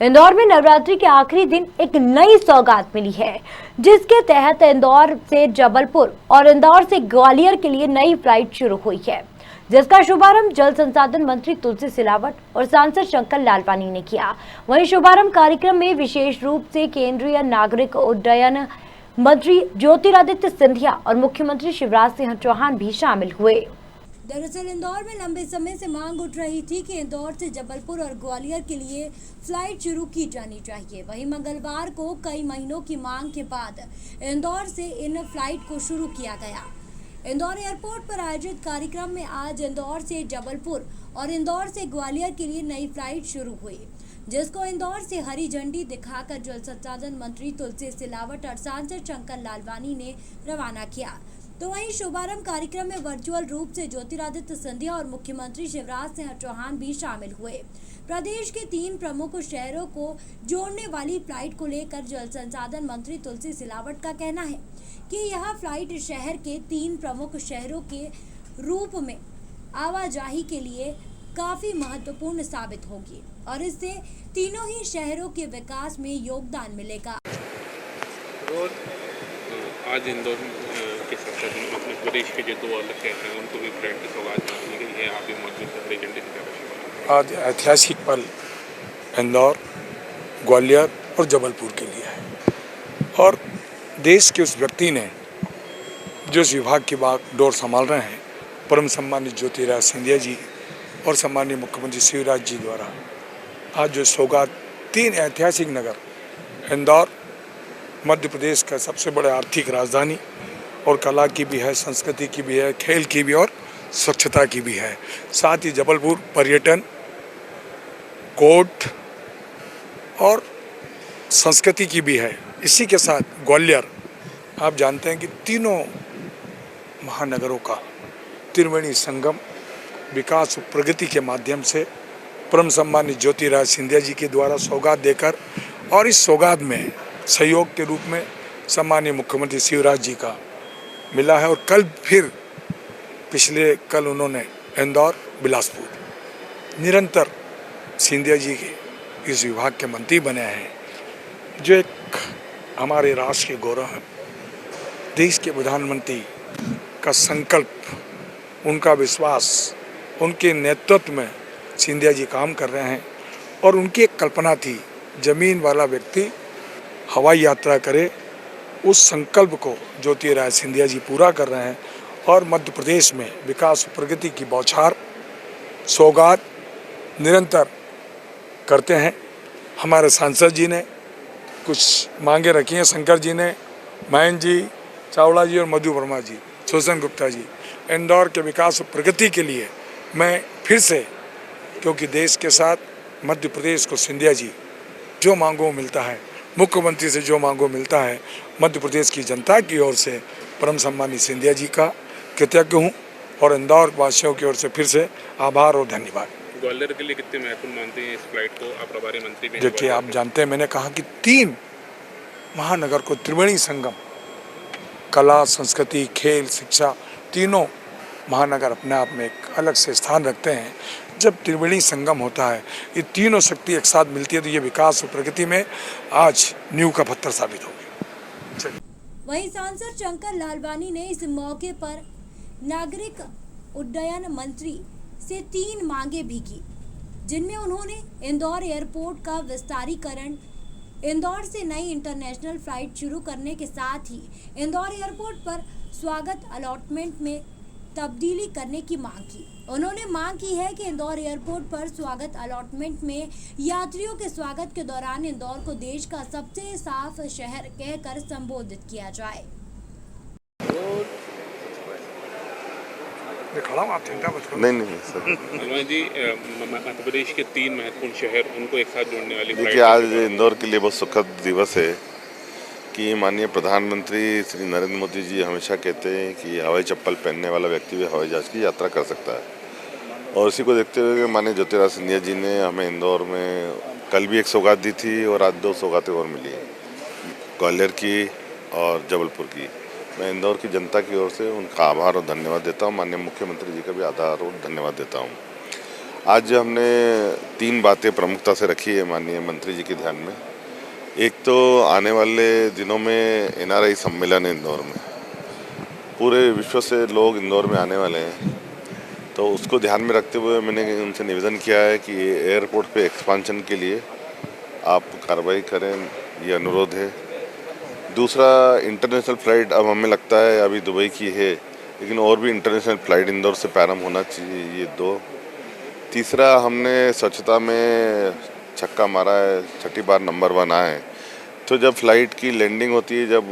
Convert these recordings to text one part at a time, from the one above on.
इंदौर में नवरात्रि के आखिरी दिन एक नई सौगात मिली है, जिसके तहत इंदौर से जबलपुर और इंदौर से ग्वालियर के लिए नई फ्लाइट शुरू हुई है, जिसका शुभारंभ जल संसाधन मंत्री तुलसी सिलावट और सांसद शंकर लालवानी ने किया। वहीं शुभारंभ कार्यक्रम में विशेष रूप से केंद्रीय नागरिक उड्डयन मंत्री ज्योतिरादित्य सिंधिया और मुख्यमंत्री शिवराज सिंह चौहान भी शामिल हुए। दरअसल इंदौर में लंबे समय से मांग उठ रही थी कि इंदौर से जबलपुर और ग्वालियर के लिए फ्लाइट शुरू की जानी चाहिए। वहीं मंगलवार को कई महीनों की मांग के बाद इंदौर से इन फ्लाइट को शुरू किया गया। इंदौर एयरपोर्ट पर आयोजित कार्यक्रम में आज इंदौर से जबलपुर और इंदौर से ग्वालियर के लिए नई फ्लाइट शुरू हुई, जिसको इंदौर से हरी झंडी दिखाकर जल संसाधन मंत्री तुलसी सिलावट और सांसद शंकर लालवानी ने रवाना किया। तो वहीं शुभारंभ कार्यक्रम में वर्चुअल रूप से ज्योतिरादित्य सिंधिया और मुख्यमंत्री शिवराज सिंह चौहान भी शामिल हुए। प्रदेश के 3 प्रमुख शहरों को जोड़ने वाली फ्लाइट को लेकर जल संसाधन मंत्री तुलसी सिलावट का कहना है कि यह फ्लाइट शहर के 3 प्रमुख शहरों के रूप में आवाजाही के लिए काफी महत्वपूर्ण साबित होगी और इससे तीनों ही शहरों के विकास में योगदान मिलेगा। आज इंदौर के साथ अपने प्रदेश के जो 2 अलग शहर हैं उनको भी फ्लाइट की सौगात दी गई है। आप भी मौजूद हैं, हरी झंडी दिखाकर। आज ऐतिहासिक पल इंदौर, ग्वालियर और जबलपुर के लिए है और देश के उस व्यक्ति ने जो इस विभाग की बागडोर संभाल रहे हैं, परम सम्मानित ज्योतिरादित्य सिंधिया जी और सम्मानीय मुख्यमंत्री शिवराज जी द्वारा आज जो सौगात 3 ऐतिहासिक नगर इंदौर मध्य प्रदेश का सबसे बड़ा आर्थिक राजधानी और कला की भी है, संस्कृति की भी है, खेल की भी और स्वच्छता की भी है। साथ ही जबलपुर पर्यटन, कोर्ट और संस्कृति की भी है। इसी के साथ ग्वालियर, आप जानते हैं कि तीनों महानगरों का त्रिवेणी संगम विकास और प्रगति के माध्यम से परम सम्मानित ज्योतिरादित्य सिंधिया जी के द्वारा सौगात देकर और इस सौगात में सहयोग के रूप में सम्मानीय मुख्यमंत्री शिवराज जी का मिला है। और कल उन्होंने इंदौर, बिलासपुर निरंतर सिंधिया जी के इस विभाग के मंत्री बने हैं, जो एक हमारे राष्ट्र के गौरव हैं। देश के प्रधानमंत्री का संकल्प, उनका विश्वास, उनके नेतृत्व में सिंधिया जी काम कर रहे हैं और उनकी एक कल्पना थी, जमीन वाला व्यक्ति हवाई यात्रा करे। उस संकल्प को ज्योतिरादित्य सिंधिया जी पूरा कर रहे हैं और मध्य प्रदेश में विकास और प्रगति की बौछार सौगात निरंतर करते हैं। हमारे सांसद जी ने कुछ मांगे रखी हैं, शंकर जी ने, मयंक जी, चावड़ा जी और मधु वर्मा जी, शोषण गुप्ता जी। इंदौर के विकास और प्रगति के लिए मैं फिर से, क्योंकि देश के साथ मध्य प्रदेश को सिंधिया जी जो मांगों मिलता है, मुख्यमंत्री से जो मांगों मिलता है, मध्य प्रदेश की जनता की ओर से परम सम्मानित सिंधिया जी का कृतज्ञ हूँ और इंदौर वासियों की ओर से फिर से आभार और धन्यवाद। ग्वालियर के लिए कितने महत्वपूर्ण मानते हैं इस फ्लाइट को? आप प्रभारी मंत्री भी। देखिए, आप जानते हैं, मैंने कहा कि 3 महानगर को त्रिवेणी संगम, कला, संस्कृति, खेल, शिक्षा, तीनों महानगर अपने आप में एक अलग से स्थान रखते हैं। जब त्रिवेणी संगम होता है, ये तीनों शक्ति एक साथ मिलती है, तो ये विकास और प्रगति में आज नींव का पत्थर साबित होगी। वहीं सांसद शंकर लालवानी ने इस मौके पर नागरिक उड्डयन मंत्री से 3 मांगे भी की, जिनमें उन्होंने इंदौर एयरपोर्ट का विस्तारीकरण, इंदौर से नई इंटरनेशनल फ्लाइट शुरू करने के साथ ही इंदौर एयरपोर्ट पर स्वागत अलॉटमेंट में तब्दीली करने की मांग की। उन्होंने मांग की है कि इंदौर एयरपोर्ट पर स्वागत अलॉटमेंट में यात्रियों के स्वागत के दौरान इंदौर को देश का सबसे साफ शहर कहकर संबोधित किया जाए। नहीं सर। जी, मध्य प्रदेश के 3 महत्वपूर्ण शहर, उनको एक साथ जोड़ने वाली देखिए, आज इंदौर के लिए बहुत सुखद दिवस है कि माननीय प्रधानमंत्री श्री नरेंद्र मोदी जी हमेशा कहते हैं कि हवाई चप्पल पहनने वाला व्यक्ति भी हवाई जहाज की यात्रा कर सकता है, और इसी को देखते हुए माननीय ज्योतिरादित्य सिंधिया जी ने हमें इंदौर में कल भी एक सौगात दी थी और आज 2 सौगातें और मिली हैं, ग्वालियर की और जबलपुर की। मैं इंदौर की जनता की ओर से उनका आभार और धन्यवाद देता हूँ। माननीय मुख्यमंत्री जी का भी आभार और धन्यवाद देता हूँ। आज हमने 3 बातें प्रमुखता से रखी है माननीय मंत्री जी के ध्यान में। एक तो आने वाले दिनों में NRI सम्मेलन है इंदौर में, पूरे विश्व से लोग इंदौर में आने वाले हैं, तो उसको ध्यान में रखते हुए मैंने उनसे निवेदन किया है कि एयरपोर्ट पे एक्सपांशन के लिए आप कार्रवाई करें, ये अनुरोध है। दूसरा, इंटरनेशनल फ़्लाइट अब हमें लगता है अभी दुबई की है, लेकिन और भी इंटरनेशनल फ़्लाइट इंदौर से प्रारंभ होना चाहिए, ये 2। तीसरा, हमने स्वच्छता में छक्का मारा है, 6ठी बार नंबर 1 आए। तो जब फ़्लाइट की लैंडिंग होती है, जब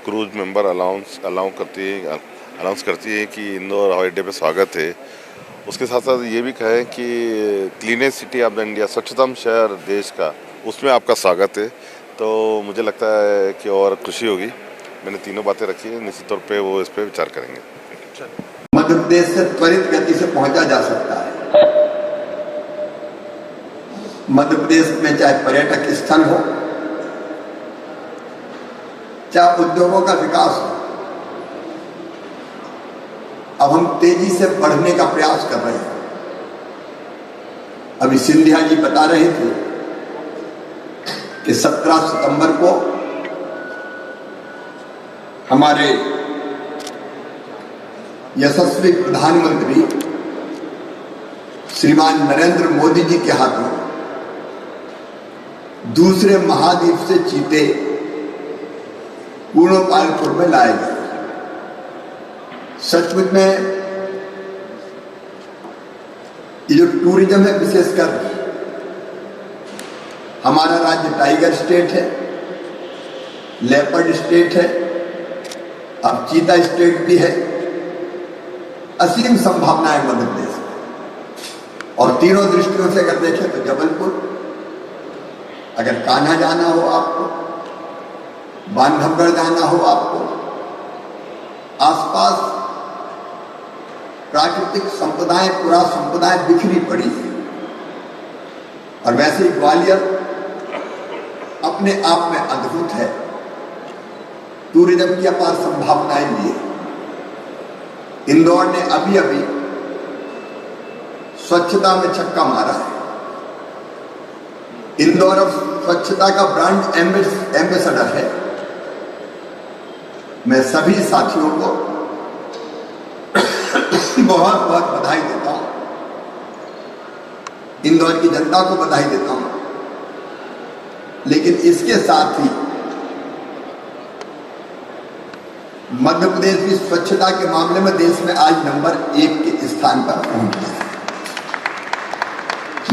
क्रूज मेंबर अनाउंस करती है कि इंदौर हवाई अड्डे पे स्वागत है, उसके साथ साथ ये भी कहें कि cleanest city of the India, स्वच्छतम शहर देश का, उसमें आपका स्वागत है, तो मुझे लगता है कि और खुशी होगी। मैंने तीनों बातें रखी हैं, निश्चित तौर पे वो इस पर विचार करेंगे। मध्य प्रदेश से त्वरित गति से पहुंचा जा सकता है। मध्य प्रदेश में चाहे पर्यटक स्थल हो, चाहे उद्योगों का विकास हो, अब हम तेजी से बढ़ने का प्रयास कर रहे हैं। अभी सिंधिया जी बता रहे थे कि 17 सितंबर को हमारे यशस्वी प्रधानमंत्री श्रीमान नरेंद्र मोदी जी के हाथों दूसरे महाद्वीप से चीते पूर्णोपालपुर में लाए गए। सचमुच में ये जो टूरिज्म है, विशेषकर हमारा राज्य टाइगर स्टेट है, लेपर्ड स्टेट है, अब चीता स्टेट भी है, असीम संभावनाएं मध्य प्रदेश में। और तीनों दृष्टियों से अगर देखें तो जबलपुर, अगर कान्हा जाना हो आपको, बांधवगढ़ जाना हो आपको, आसपास प्राकृतिक संपदाएं, पुरा संपदाएं बिखरी पड़ी है। और वैसे ही ग्वालियर अपने आप में अद्भुत है, टूरिज्म की अपार संभावनाएं भी है। इंदौर ने अभी अभी स्वच्छता में छक्का मारा है। इंदौर अब स्वच्छता का ब्रांड एम्बेसडर है। मैं सभी साथियों को बहुत बहुत बधाई देता हूं, इंदौर की जनता को बधाई देता हूं, लेकिन इसके साथ ही मध्य प्रदेश भी स्वच्छता के मामले में देश में आज नंबर 1 के स्थान पर पहुंच गया है।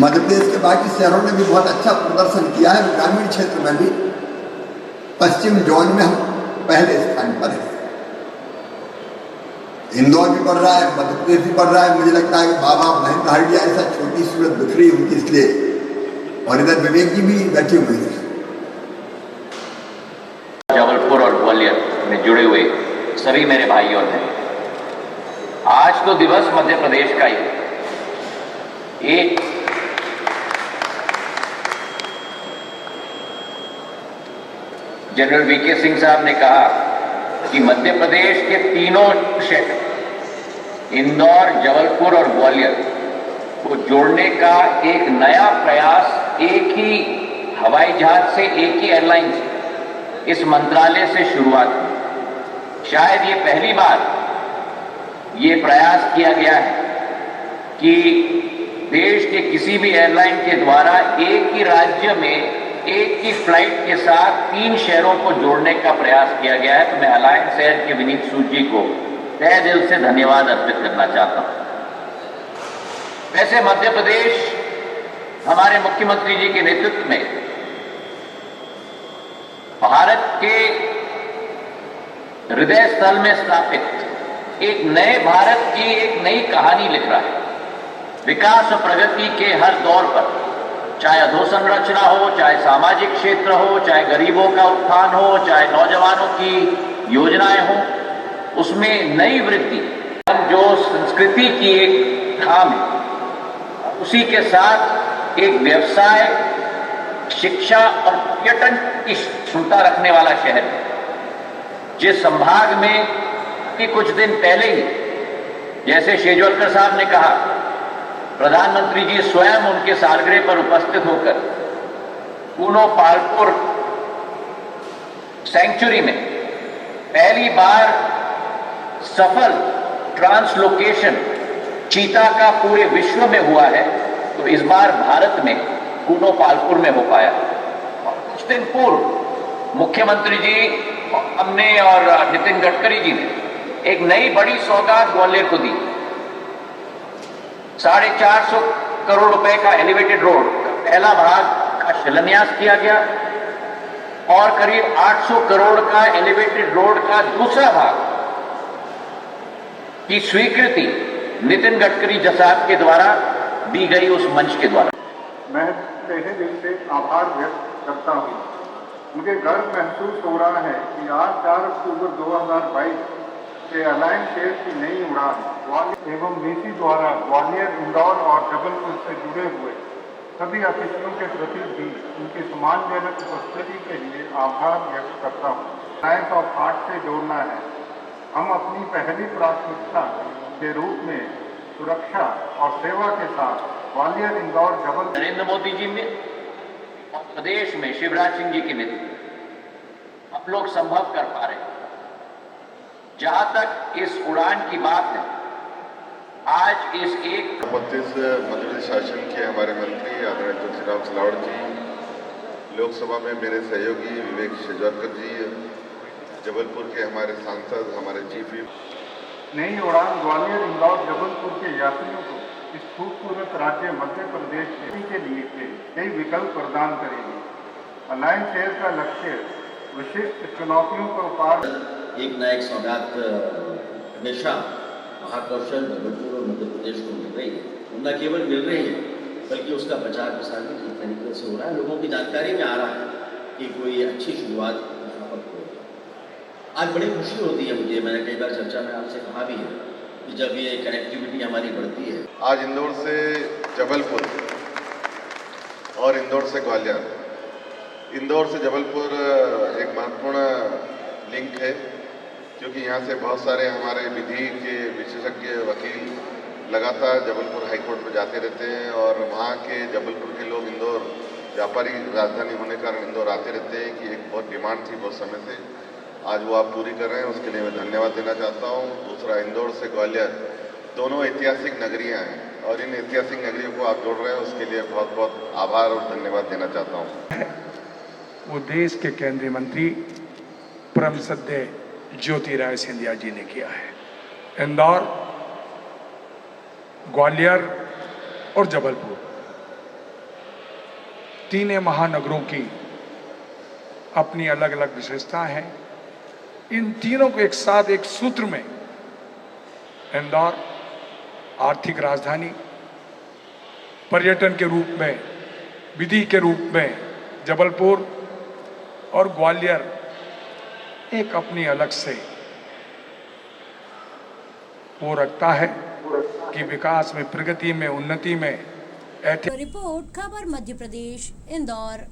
मध्य प्रदेश के बाकी शहरों ने भी बहुत अच्छा प्रदर्शन किया है। ग्रामीण क्षेत्र में भी पश्चिम जोन में हम पहले स्थान पर हैं। इंदौर भी बढ़ रहा है, मध्य प्रदेश भी बढ़ रहा है। मुझे लगता है कि बाबा महेंद्र हल्दिया ऐसा छोटी सूरत बिखरी उनकी इसलिए, और इधर विवेक जी भी बैठे हुए हैं। जबलपुर और ग्वालियर में जुड़े हुए सभी मेरे भाई और बहन, आज तो दिवस मध्य प्रदेश का ही एक जनरल वीके सिंह साहब ने कहा कि मध्य प्रदेश के तीनों शहर इंदौर, जबलपुर और ग्वालियर को जोड़ने का एक नया प्रयास एक ही हवाई जहाज से, एक ही एयरलाइन से, इस मंत्रालय से शुरुआत हुई। शायद ये पहली बार ये प्रयास किया गया है कि देश के किसी भी एयरलाइन के द्वारा एक ही राज्य में एक ही फ्लाइट के साथ 3 शहरों को जोड़ने का प्रयास किया गया है। तो मैं अलायंस एयर के विनीत सूद जी को तहे दिल से धन्यवाद अर्पित करना चाहता हूं। वैसे मध्य प्रदेश हमारे मुख्यमंत्री जी के नेतृत्व में भारत के हृदय स्थल में स्थापित एक नए भारत की एक नई कहानी लिख रहा है। विकास और प्रगति के हर दौर पर, चाहे अधोसंरचना हो, चाहे सामाजिक क्षेत्र हो, चाहे गरीबों का उत्थान हो, चाहे नौजवानों की योजनाएं हो, उसमें नई वृद्धि जो संस्कृति की एक थाम है, उसी के साथ एक व्यवसाय, शिक्षा और पर्यटन की क्षमता रखने वाला शहर है। जिस संभाग में कि कुछ दिन पहले ही, जैसे शेजवलकर साहब ने कहा प्रधानमंत्री जी स्वयं उनके सालगिरह पर उपस्थित होकर कूनो पालपुर सेंचुरी में पहली बार सफल ट्रांसलोकेशन चीता का पूरे विश्व में हुआ है, तो इस बार भारत में कूनो पालपुर में हो पाया। और कुछ दिन पूर्व मुख्यमंत्री जी हमने और नितिन गडकरी जी ने एक नई बड़ी सौगात ग्वालियर को दी। 450 करोड़ रुपए का एलिवेटेड रोड का पहला भाग का शिलान्यास किया गया और करीब 800 करोड़ का एलिवेटेड रोड का दूसरा भाग की स्वीकृति नितिन गडकरी साहब के द्वारा दी गई उस मंच के द्वारा। मैं तहे दिल से आभार व्यक्त करता हूँ। मुझे गर्व महसूस हो रहा है कि आज 4 अक्टूबर 2022 से अलायंस शेयर की नई उड़ान ग्वालियर एवं नीति द्वारा ग्वालियर, इंदौर और जबलपुर से जुड़े हुए सभी अतिथियों के प्रति भी उनकी सम्मानजनक उपस्थिति के लिए आभार व्यक्त करता हूँ। अलायंस ऑफ हार्ट से जोड़ना है। हम अपनी पहली प्राथमिकता के रूप में सुरक्षा और सेवा के साथ ग्वालियर, इंदौर, जबलपुर। नरेंद्र मोदी जी में और प्रदेश में शिवराज सिंह जी के नेतृत्व हम लोग संभव कर पा रहे हैं। जहां तक इस उड़ान की बात है, आज इस एक मध्य प्रदेश शासन के हमारे मंत्री आदरणीय तुलसीराम सिलावट जी, लोकसभा में मेरे सहयोगी विवेक शेजवलकर जी, जबलपुर के हमारे सांसद, हमारे चीफ व्हिप। नई उड़ान ग्वालियर, इंदौर, जबलपुर के यात्रियों को इस खूबसूरत राज्य मध्य प्रदेश के लिए कई विकल्प प्रदान करेगी। अलायंस शेयर का लक्ष्य विशिष्ट चुनौतियों को पार एक न एक सौगात हमेशा महाकौशल जबलपुर और मध्य प्रदेश को मिल रही है। न केवल मिल रही है बल्कि उसका प्रचार प्रसार भी ठीक तरीके से हो रहा है। लोगों की जानकारी में आ रहा है कि कोई अच्छी शुरुआत यहाँ पर हो। आज बड़ी खुशी होती है मुझे, मैंने कई बार चर्चा में आपसे कहा भी है कि जब ये कनेक्टिविटी हमारी बढ़ती है। आज इंदौर से जबलपुर और इंदौर से ग्वालियर, इंदौर से जबलपुर एक महत्वपूर्ण लिंक है, क्योंकि यहाँ से बहुत सारे हमारे विधि के विशेषज्ञ वकील लगातार जबलपुर हाईकोर्ट में जाते रहते हैं और वहाँ के जबलपुर के लोग इंदौर व्यापारी राजधानी होने के कारण इंदौर आते रहते हैं कि एक बहुत डिमांड थी बहुत समय से, आज वो आप पूरी कर रहे हैं, उसके लिए मैं धन्यवाद देना चाहता हूँ। दूसरा, इंदौर से ग्वालियर दोनों ऐतिहासिक नगरियाँ हैं और इन ऐतिहासिक नगरियों को आप जोड़ रहे हैं, उसके लिए बहुत बहुत आभार और धन्यवाद देना चाहता हूँ। वो देश के केंद्रीय मंत्री परम श्रद्धेय ज्योतिरादित्य सिंधिया जी ने किया है। इंदौर, ग्वालियर और जबलपुर तीनों महानगरों की अपनी अलग अलग विशेषता है। इन तीनों को एक साथ एक सूत्र में इंदौर आर्थिक राजधानी, पर्यटन के रूप में, विधि के रूप में जबलपुर और ग्वालियर एक अपनी अलग से वो रखता है कि विकास में, प्रगति में, उन्नति में। रिपोर्ट खबर मध्य प्रदेश, इंदौर।